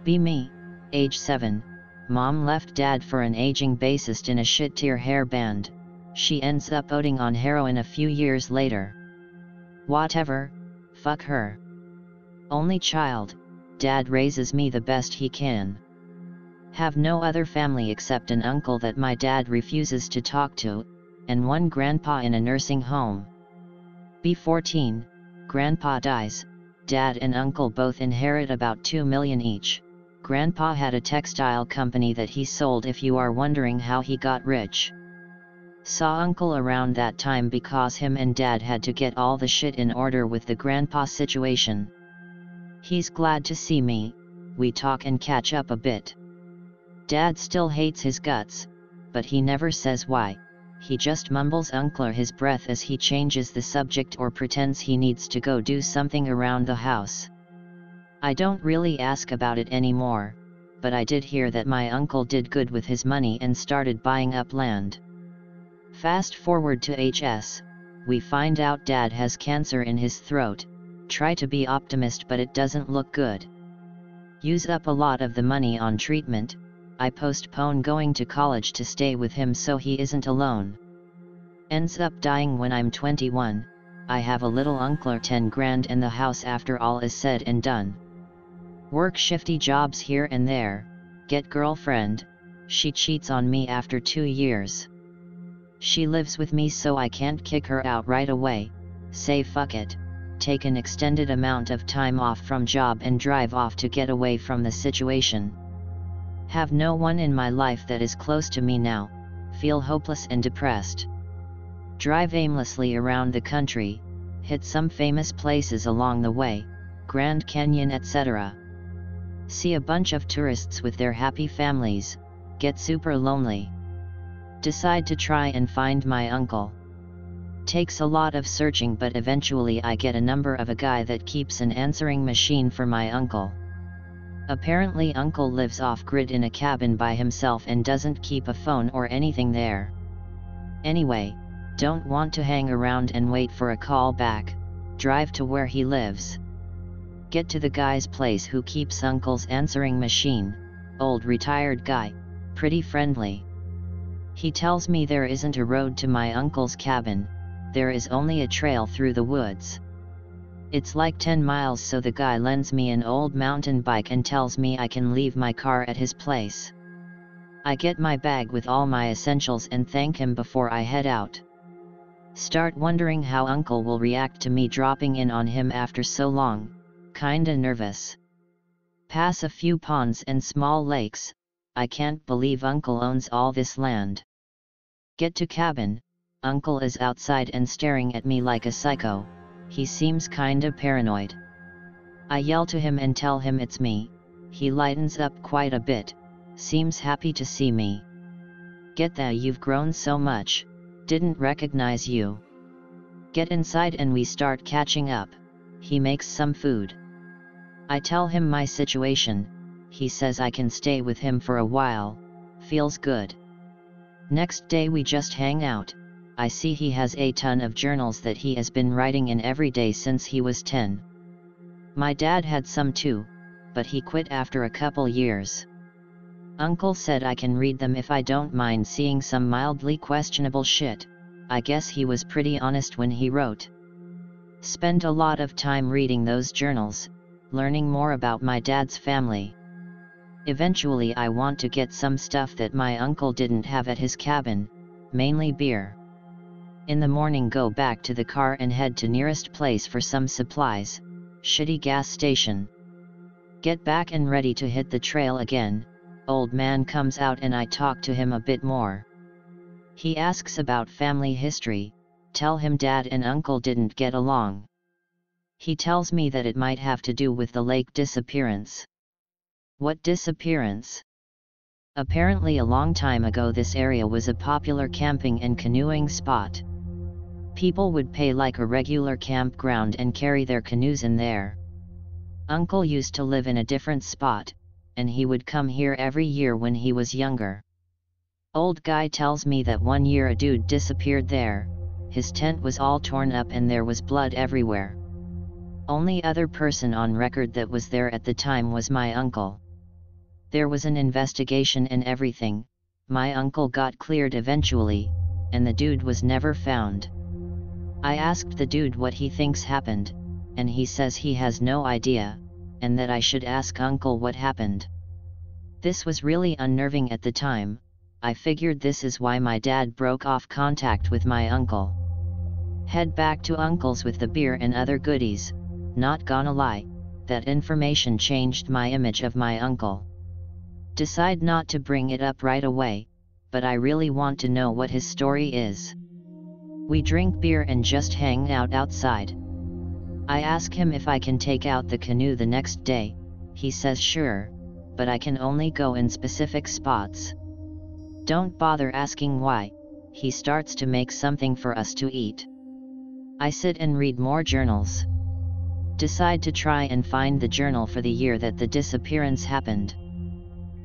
Be me, age 7, mom left dad for an aging bassist in a shit-tier hair band. She ends up outing on heroin a few years later. Whatever, fuck her. Only child, dad raises me the best he can. Have no other family except an uncle that my dad refuses to talk to, and one grandpa in a nursing home. Be 14, grandpa dies, dad and uncle both inherit about $2 million each. Grandpa had a textile company that he sold, if you are wondering how he got rich. Saw uncle around that time because him and dad had to get all the shit in order with the grandpa situation. He's glad to see me, we talk and catch up a bit. Dad still hates his guts, but he never says why. He just mumbles under his breath as he changes the subject or pretends he needs to go do something around the house. I don't really ask about it anymore, but I did hear that my uncle did good with his money and started buying up land. Fast forward to HS, we find out dad has cancer in his throat. Try to be optimist, but it doesn't look good. Use up a lot of the money on treatment. I postpone going to college to stay with him so he isn't alone. Ends up dying when I'm 21, I have a little uncle 10 grand in the house after all is said and done. Work shifty jobs here and there, get girlfriend, she cheats on me after 2 years. She lives with me so I can't kick her out right away, say fuck it, take an extended amount of time off from job and drive off to get away from the situation. Have no one in my life that is close to me now, feel hopeless and depressed. Drive aimlessly around the country, hit some famous places along the way, Grand Canyon etc. See a bunch of tourists with their happy families, get super lonely. Decide to try and find my uncle. Takes a lot of searching, but eventually I get a number of a guy that keeps an answering machine for my uncle. Apparently uncle lives off-grid in a cabin by himself and doesn't keep a phone or anything there. Anyway, don't want to hang around and wait for a call back, drive to where he lives. Get to the guy's place who keeps uncle's answering machine, old retired guy, pretty friendly. He tells me there isn't a road to my uncle's cabin, there is only a trail through the woods. It's like 10 miles, so the guy lends me an old mountain bike and tells me I can leave my car at his place. I get my bag with all my essentials and thank him before I head out. Start wondering how uncle will react to me dropping in on him after so long, kinda nervous. Pass a few ponds and small lakes, I can't believe uncle owns all this land. Get to cabin, uncle is outside and staring at me like a psycho, he seems kinda paranoid. I yell to him and tell him it's me, he lightens up quite a bit, seems happy to see me. Get that, you've grown so much, didn't recognize you. Get inside and we start catching up, he makes some food. I tell him my situation, he says I can stay with him for a while, feels good. Next day we just hang out, I see he has a ton of journals that he has been writing in every day since he was 10. My dad had some too, but he quit after a couple years. Uncle said I can read them if I don't mind seeing some mildly questionable shit, I guess he was pretty honest when he wrote. Spend a lot of time reading those journals, learning more about my dad's family. Eventually I want to get some stuff that my uncle didn't have at his cabin, mainly beer. In the morning go back to the car and head to nearest place for some supplies, shitty gas station. Get back and ready to hit the trail again, old man comes out and I talk to him a bit more. He asks about family history, tell him dad and uncle didn't get along. He tells me that it might have to do with the lake disappearance. What disappearance? Apparently a long time ago this area was a popular camping and canoeing spot. People would pay like a regular campground and carry their canoes in there. Uncle used to live in a different spot, and he would come here every year when he was younger. Old guy tells me that one year a dude disappeared there, his tent was all torn up and there was blood everywhere. Only other person on record that was there at the time was my uncle. There was an investigation and everything. My uncle got cleared eventually, and the dude was never found. I asked the dude what he thinks happened, and he says he has no idea, and that I should ask uncle what happened. This was really unnerving at the time. I figured this is why my dad broke off contact with my uncle. Head back to uncle's with the beer and other goodies. Not gonna lie, that information changed my image of my uncle. Decide not to bring it up right away, but I really want to know what his story is. We drink beer and just hang out outside. I ask him if I can take out the canoe the next day. He says sure, but I can only go in specific spots. Don't bother asking why. He starts to make something for us to eat. I sit and read more journals. Decide to try and find the journal for the year that the disappearance happened.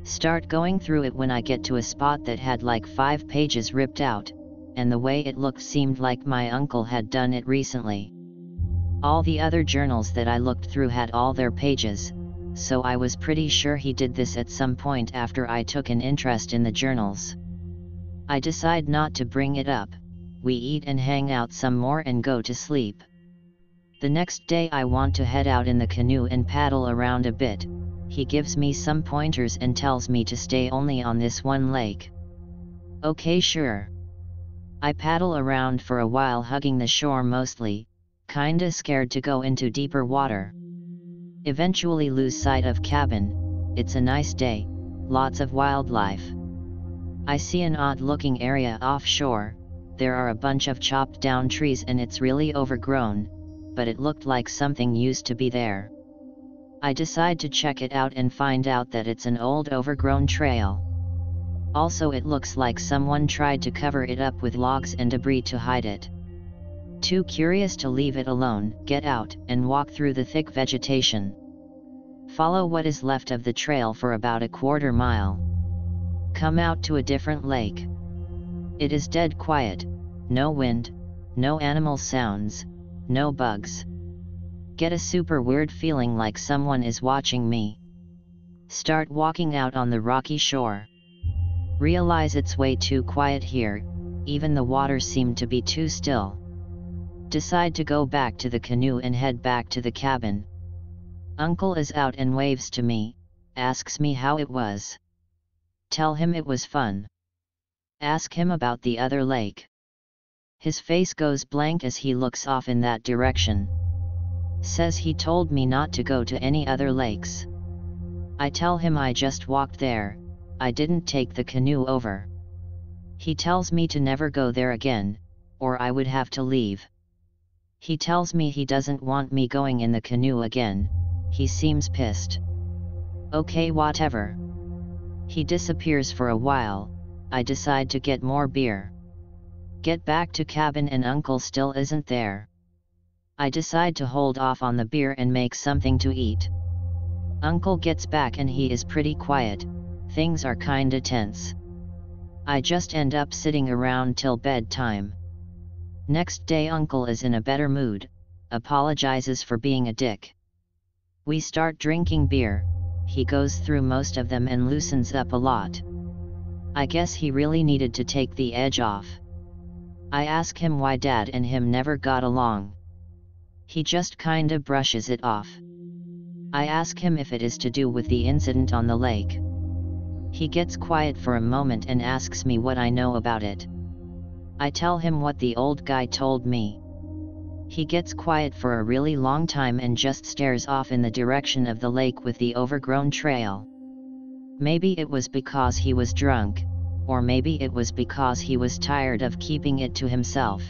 Start going through it when I get to a spot that had like 5 pages ripped out, and the way it looked seemed like my uncle had done it recently. All the other journals that I looked through had all their pages, so I was pretty sure he did this at some point after I took an interest in the journals. I decide not to bring it up. We eat and hang out some more and go to sleep. The next day I want to head out in the canoe and paddle around a bit. He gives me some pointers and tells me to stay only on this one lake. Okay, sure. I paddle around for a while, hugging the shore mostly, kinda scared to go into deeper water. Eventually lose sight of cabin. It's a nice day, lots of wildlife. I see an odd-looking area offshore. There are a bunch of chopped down trees and it's really overgrown, but it looked like something used to be there. I decide to check it out and find out that it's an old overgrown trail. Also, it looks like someone tried to cover it up with logs and debris to hide it. Too curious to leave it alone, get out and walk through the thick vegetation. Follow what is left of the trail for about a quarter mile. Come out to a different lake. It is dead quiet, no wind, no animal sounds, no bugs. Get a super weird feeling like someone is watching me. Start walking out on the rocky shore. Realize it's way too quiet here, even the water seemed to be too still. Decide to go back to the canoe and head back to the cabin. Uncle is out and waves to me, asks me how it was. Tell him it was fun. Ask him about the other lake. His face goes blank as he looks off in that direction. Says he told me not to go to any other lakes. I tell him I just walked there, I didn't take the canoe over. He tells me to never go there again, or I would have to leave. He tells me he doesn't want me going in the canoe again. He seems pissed. Okay, whatever. He disappears for a while. I decide to get more beer. Get back to cabin and uncle still isn't there. I decide to hold off on the beer and make something to eat. Uncle gets back and he is pretty quiet. Things are kinda tense. I just end up sitting around till bedtime. Next day uncle is in a better mood, apologizes for being a dick. We start drinking beer. He goes through most of them and loosens up a lot. I guess he really needed to take the edge off. I ask him why dad and him never got along. He just kinda brushes it off. I ask him if it is to do with the incident on the lake. He gets quiet for a moment and asks me what I know about it. I tell him what the old guy told me. He gets quiet for a really long time and just stares off in the direction of the lake with the overgrown trail. Maybe it was because he was drunk, or maybe it was because he was tired of keeping it to himself.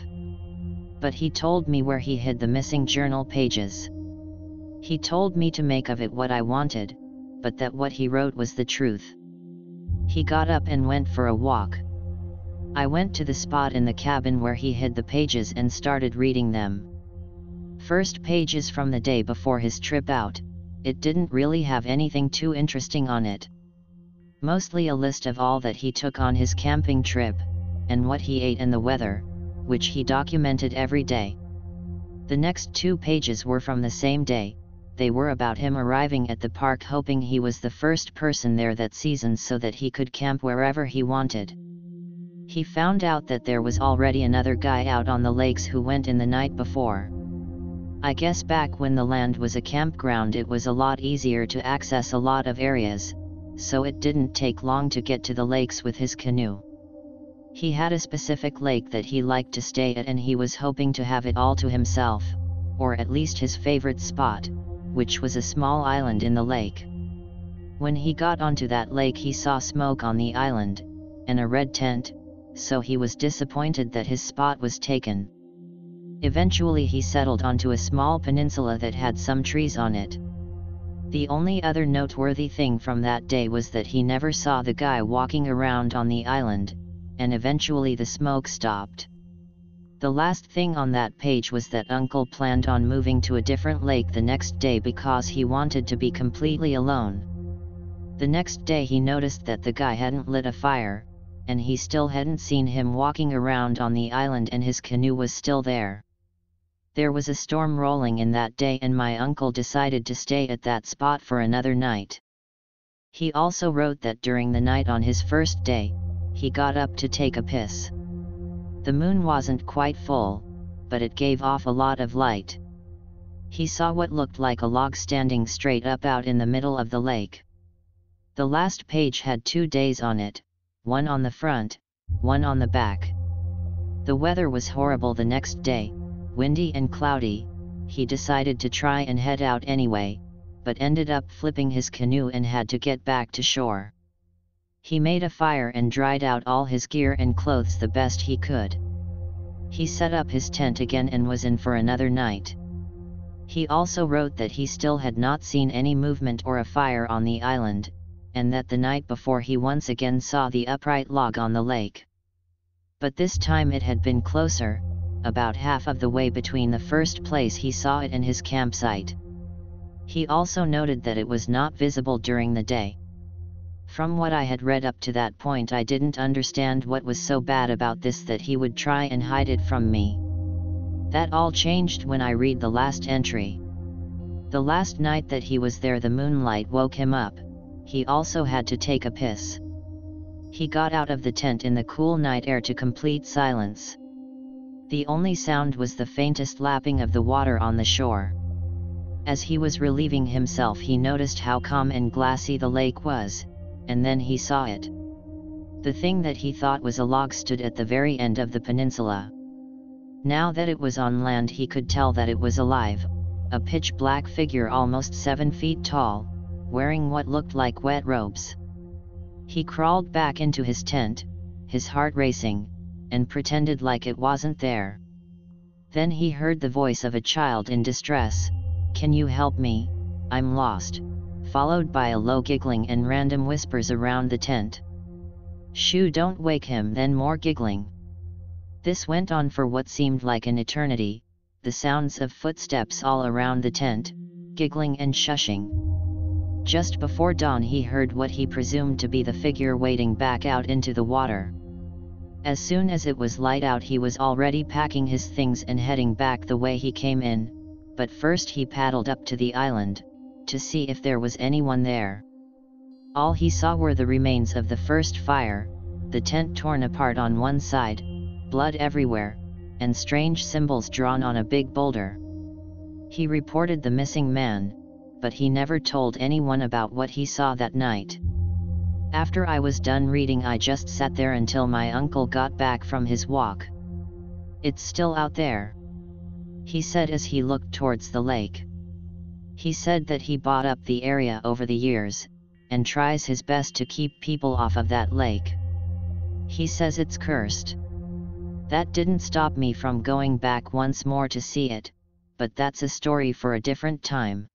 But he told me where he hid the missing journal pages. He told me to make of it what I wanted, but that what he wrote was the truth. He got up and went for a walk. I went to the spot in the cabin where he hid the pages and started reading them. First page is from the day before his trip out. It didn't really have anything too interesting on it. Mostly a list of all that he took on his camping trip, and what he ate and the weather, which he documented every day. The next 2 pages were from the same day, they were about him arriving at the park hoping he was the first person there that season so that he could camp wherever he wanted. He found out that there was already another guy out on the lakes who went in the night before. I guess back when the land was a campground it was a lot easier to access a lot of areas, so it didn't take long to get to the lakes with his canoe. He had a specific lake that he liked to stay at and he was hoping to have it all to himself, or at least his favorite spot, which was a small island in the lake. When he got onto that lake he saw smoke on the island, and a red tent, so he was disappointed that his spot was taken. Eventually he settled onto a small peninsula that had some trees on it. The only other noteworthy thing from that day was that he never saw the guy walking around on the island, and eventually the smoke stopped. The last thing on that page was that Uncle planned on moving to a different lake the next day because he wanted to be completely alone. The next day he noticed that the guy hadn't lit a fire, and he still hadn't seen him walking around on the island and his canoe was still there. There was a storm rolling in that day and my uncle decided to stay at that spot for another night. He also wrote that during the night on his first day, he got up to take a piss. The moon wasn't quite full, but it gave off a lot of light. He saw what looked like a log standing straight up out in the middle of the lake. The last page had 2 days on it, one on the front, one on the back. The weather was horrible the next day, windy and cloudy. He decided to try and head out anyway, but ended up flipping his canoe and had to get back to shore. He made a fire and dried out all his gear and clothes the best he could. He set up his tent again and was in for another night. He also wrote that he still had not seen any movement or a fire on the island, and that the night before he once again saw the upright log on the lake. But this time it had been closer, about half of the way between the first place he saw it and his campsite. He also noted that it was not visible during the day. From what I had read up to that point I didn't understand what was so bad about this that he would try and hide it from me. That all changed when I read the last entry. The last night that he was there the moonlight woke him up. He also had to take a piss. He got out of the tent in the cool night air to complete silence. The only sound was the faintest lapping of the water on the shore. As he was relieving himself he noticed how calm and glassy the lake was, and then he saw it. The thing that he thought was a log stood at the very end of the peninsula. Now that it was on land he could tell that it was alive, a pitch-black figure almost 7 feet tall, wearing what looked like wet robes. He crawled back into his tent, his heart racing, and pretended like it wasn't there. Then he heard the voice of a child in distress, "Can you help me? I'm lost," followed by a low giggling and random whispers around the tent. "Shoo, don't wake him," then more giggling. This went on for what seemed like an eternity, the sounds of footsteps all around the tent, giggling and shushing. Just before dawn he heard what he presumed to be the figure wading back out into the water. As soon as it was light out he was already packing his things and heading back the way he came in, but first he paddled up to the island, to see if there was anyone there. All he saw were the remains of the first fire, the tent torn apart on one side, blood everywhere, and strange symbols drawn on a big boulder. He reported the missing man, but he never told anyone about what he saw that night. After I was done reading I just sat there until my uncle got back from his walk. "It's still out there," he said as he looked towards the lake. He said that he bought up the area over the years, and tries his best to keep people off of that lake. He says it's cursed. That didn't stop me from going back once more to see it, but that's a story for a different time.